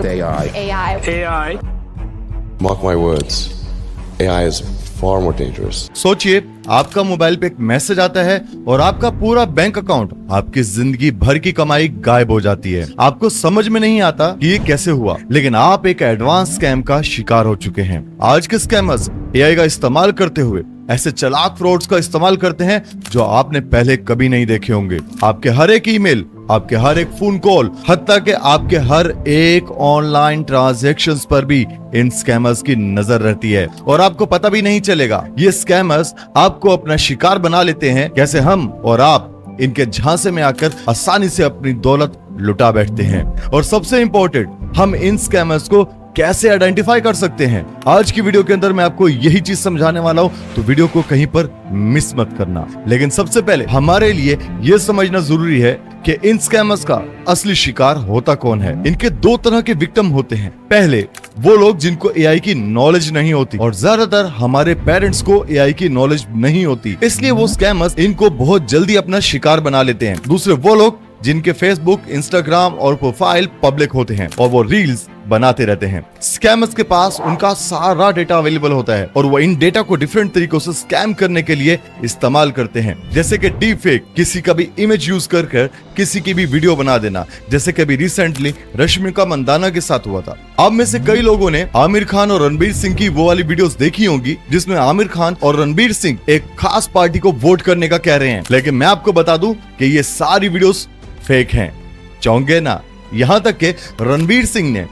AI. AI. Mark my words, AI is far more dangerous. सोचिए, आपका mobile पे एक मैसेज आता है और आपका पूरा बैंक अकाउंट, आपकी जिंदगी भर की कमाई गायब हो जाती है। आपको समझ में नहीं आता कि ये कैसे हुआ, लेकिन आप एक एडवांस स्कैम का शिकार हो चुके हैं। आज के स्कैमर्स एआई का इस्तेमाल करते हुए ऐसे चालाक फ्रॉड्स का इस्तेमाल करते हैं जो आपने पहले कभी नहीं देखे होंगे। आपके हर एक ईमेल, आपके हर एक फोन कॉल, हत्ता के आपके हर एक ऑनलाइन ट्रांजैक्शंस पर भी इन स्कैमर्स की नजर रहती है और आपको पता भी नहीं चलेगा। ये स्कैमर्स आपको अपना शिकार बना लेते हैं, कैसे हम और आप इनके झांसे में आकर आसानी से अपनी दौलत लुटा बैठते हैं। और सबसे इंपॉर्टेंट, हम इन स्कैमर्स को कैसे आइडेंटिफाई कर सकते हैं। आज की वीडियो के अंदर मैं आपको यही चीज समझाने वाला हूं, तो वीडियो को कहीं पर मिस मत करना। लेकिन सबसे पहले हमारे लिए यह समझना जरूरी है कि इन स्कैमर्स का असली शिकार होता कौन है। इनके दो तरह के विक्टिम होते हैं। पहले वो लोग जिनको एआई की नॉलेज नहीं होती, और ज्यादातर हमारे पेरेंट्स को एआई की नॉलेज नहीं होती, इसलिए वो स्कैमर्स इनको बहुत जल्दी अपना शिकार बना लेते हैं। दूसरे वो लोग जिनके फेसबुक, इंस्टाग्राम और प्रोफाइल पब्लिक होते हैं और वो रील्स बनाते रहते हैं। स्कैमर्स के पास उनका सारा डेटा अवेलेबल होता है और वो इन डेटा को डिफरेंट तरीकों से स्कैम करने के लिए इस्तेमाल करते हैं, जैसे कि डीप फेक, किसी का भी इमेज यूज कर किसी की भी वीडियो बना देना, जैसे कि अभी रिसेंटली रश्मिका मंदाना के साथ हुआ था। आप में से कई लोगों ने आमिर खान और रणबीर सिंह की वो वाली वीडियोस देखी होंगी जिसमें आमिर खान और रणबीर सिंह एक खास पार्टी को वोट करने का कह रहे हैं, लेकिन मैं आपको बता दूं कि ये सारी वीडियोस फेक हैं। चौंके ना, यहां तक के रणबीर सिंह ने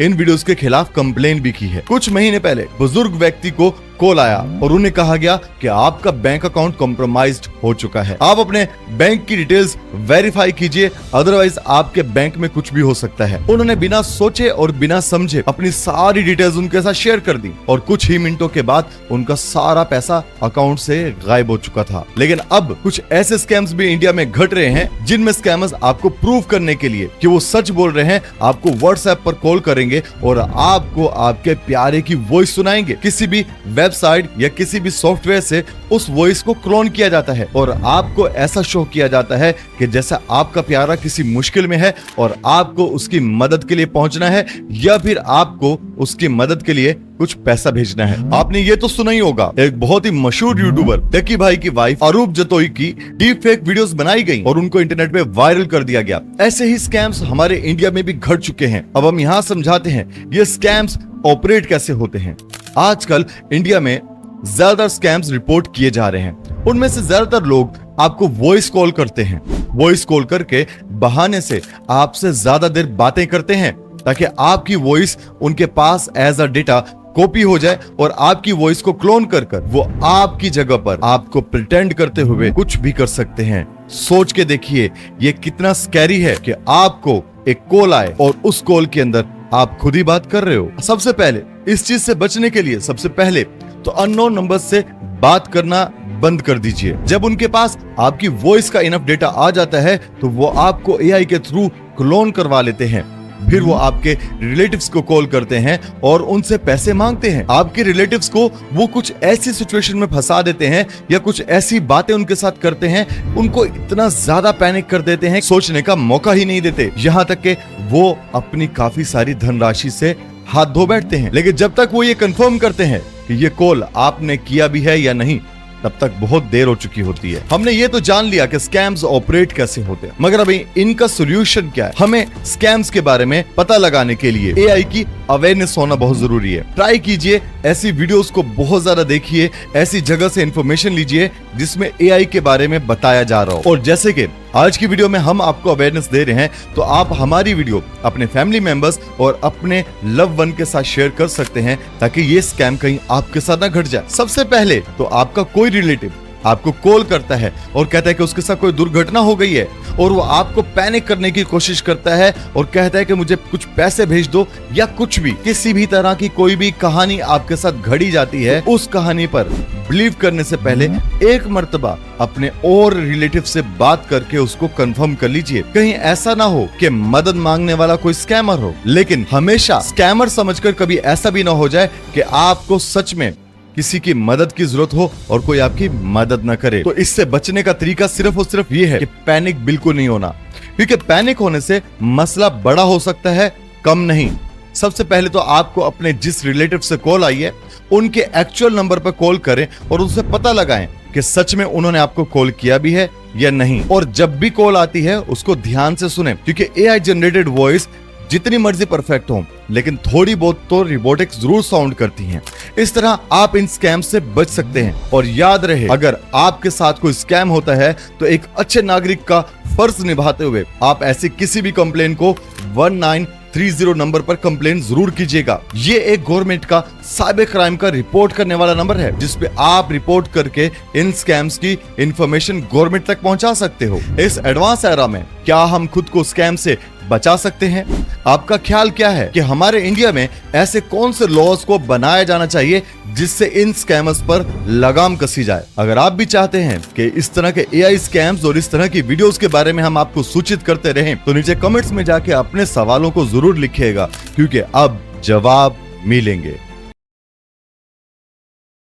इन वीडियोस के खिलाफ कंप्लेन भी की है। कुछ महीने पहले बुजुर्ग व्यक्ति को कॉल आया और उन्हें कहा गया कि आपका बैंक अकाउंट कॉम्प्रोमाइज्ड हो चुका है, आप अपने बैंक की डिटेल्स वेरीफाई कीजिए, अदरवाइज आपके बैंक में कुछ भी हो सकता है। उन्होंने बिना सोचे और बिना समझे अपनी सारी डिटेल्स उनके साथ शेयर कर दी और कुछ ही मिनटों के बाद उनका सारा पैसा अकाउंट से गायब हो चुका था। लेकिन अब कुछ ऐसे स्कैम्स भी इंडिया में घट रहे हैं जिनमें स्कैमर्स आपको प्रूव करने के लिए कि वो सच बोल रहे हैं, आपको व्हाट्सएप पर कॉल करेंगे और आपको आपके प्यारे की वॉइस सुनाएंगे। किसी भी वेबसाइट या किसी भी सॉफ्टवेयर से उस वॉइस को क्लोन किया जाता है और आपको ऐसा शो किया जाता है कि जैसा आपका प्यारा किसी मुश्किल में है और आपको उसकी मदद के लिए पहुंचना है या फिर आपको उसकी मदद के लिए कुछ पैसा भेजना है। आपने ये तो सुना ही होगा, एक बहुत ही मशहूर यूट्यूबर टेकी भाई की वाइफ अरूप जतोई की डीप फेक वीडियोस बनाई गई और उनको इंटरनेट पे वायरल कर दिया गया। ऐसे ही स्कैम्स हमारे इंडिया में भी घट चुके हैं। अब हम यहाँ समझाते हैं ये स्कैम्स ऑपरेट कैसे होते हैं। आजकल इंडिया में ज्यादा स्कैम्स रिपोर्ट किए जा रहे हैं। उनमें से ज्यादातर लोग आपको वॉइस कॉल करते हैं। वॉइस कॉल करके बहाने से आपसे ज्यादा देर बातें करते हैं ताकि आपकी वॉइस उनके पास एज अ डेटा कॉपी हो जाए और आपकी वॉइस को क्लोन कर वो आपकी जगह पर आपको प्रिटेंड करते हुए कुछ भी कर सकते हैं। सोच के देखिए ये कितना स्कैरी है कि आपको एक कॉल आए और उस कॉल के अंदर आप खुद ही बात कर रहे हो। सबसे पहले इस चीज से बचने के लिए सबसे पहले तो अननोन नंबर से बात करना बंद कर दीजिए। जब उनके पास आपकी वॉइस का इनफ डेटा आ जाता है तो वो आपको एआई के थ्रू क्लोन करवा लेते हैं। फिर वो आपके रिलेटिव्स को कॉल करते हैं और उनसे पैसे मांगते हैं। आपके रिलेटिव्स को वो कुछ ऐसी सिचुएशन में फंसा देते हैं या कुछ ऐसी बातें उनके साथ करते हैं, उनको इतना ज्यादा पैनिक कर देते हैं, सोचने का मौका ही नहीं देते, यहाँ तक कि वो अपनी काफी सारी धनराशि से हाथ धो बैठते हैं। लेकिन जब तक वो ये कंफर्म करते हैं कि ये कॉल आपने किया भी है या नहीं, तब तक बहुत देर हो चुकी होती है। हमने ये तो जान लिया कि स्कैम्स ऑपरेट कैसे होते हैं, मगर अभी इनका सोल्यूशन क्या है। हमें स्कैम्स के बारे में पता लगाने के लिए एआई की अवेयरनेस होना बहुत जरूरी है। ट्राई कीजिए, ऐसी वीडियोस को बहुत ज्यादा देखिए, ऐसी जगह से इंफॉर्मेशन लीजिए जिसमें एआई के बारे में बताया जा रहा हो। और जैसे कि आज की वीडियो में हम आपको अवेयरनेस दे रहे हैं, तो आप हमारी वीडियो अपने फैमिली मेंबर्स और अपने लव वन के साथ शेयर कर सकते हैं ताकि ये स्कैम कहीं आपके साथ ना घट जाए। सबसे पहले तो आपका कोई रिलेटिव आपको कॉल करता है और कहता है कि उसके साथ कोई दुर्घटना हो गई है और वो आपको पैनिक करने की कोशिश करता है और कहता है कि मुझे कुछ पैसे भेज दो या कुछ भी, किसी भी तरह की कोई भी कहानी आपके साथ घड़ी जाती है, उस कहानी पर बिलीव करने से पहले एक मर्तबा अपने और रिलेटिव से बात करके उसको कंफर्म कर लीजिए। कहीं ऐसा ना हो कि मदद मांगने वाला कोई स्कैमर हो। लेकिन हमेशा स्कैमर समझकर कभी ऐसा भी ना हो जाए कि आपको सच में किसी की मदद की जरूरत हो और कोई आपकी मदद न करे। तो इससे बचने का तरीका सिर्फ और सिर्फ ये है कि पैनिक बिल्कुल नहीं होना, क्योंकि पैनिक होने से मसला बड़ा हो सकता है, कम नहीं। सबसे पहले तो आपको अपने जिस रिलेटिव से कॉल आई है उनके एक्चुअल नंबर पर कॉल करें और उनसे पता लगाएं कि सच में उन्होंने आपको कॉल किया भी है या नहीं। और जब भी कॉल आती है उसको ध्यान से सुने, क्योंकि एआई जनरेटेड वॉइस जितनी मर्जी परफेक्ट हो लेकिन थोड़ी बहुत तो रोबोटिक जरूर साउंड करती हैं। इस तरह आप इन स्कैम से बच सकते हैं। और याद रहे, अगर आपके साथ कोई स्कैम होता है तो एक अच्छे नागरिक का फर्ज निभाते हुए आप ऐसी किसी भी कंप्लेन को 1930 नंबर पर कंप्लेन जरूर कीजिएगा। ये एक गवर्नमेंट का साइबर क्राइम का रिपोर्ट करने वाला नंबर है, जिसपे आप रिपोर्ट करके इन स्कैम्स की इंफॉर्मेशन गवर्नमेंट तक पहुंचा सकते हो। इस एडवांस एरा में क्या हम खुद को स्कैम से बचा सकते हैं? आपका ख्याल क्या है कि हमारे इंडिया में ऐसे कौन से लॉज को बनाया जाना चाहिए जिससे इन स्कैमर्स पर लगाम कसी जाए? अगर आप भी चाहते हैं कि इस तरह के एआई स्कैम्स और इस तरह की वीडियोस के बारे में हम आपको सूचित करते रहें, तो नीचे कमेंट्स में जाके अपने सवालों को जरूर लिखिएगा, क्योंकि अब जवाब मिलेंगे।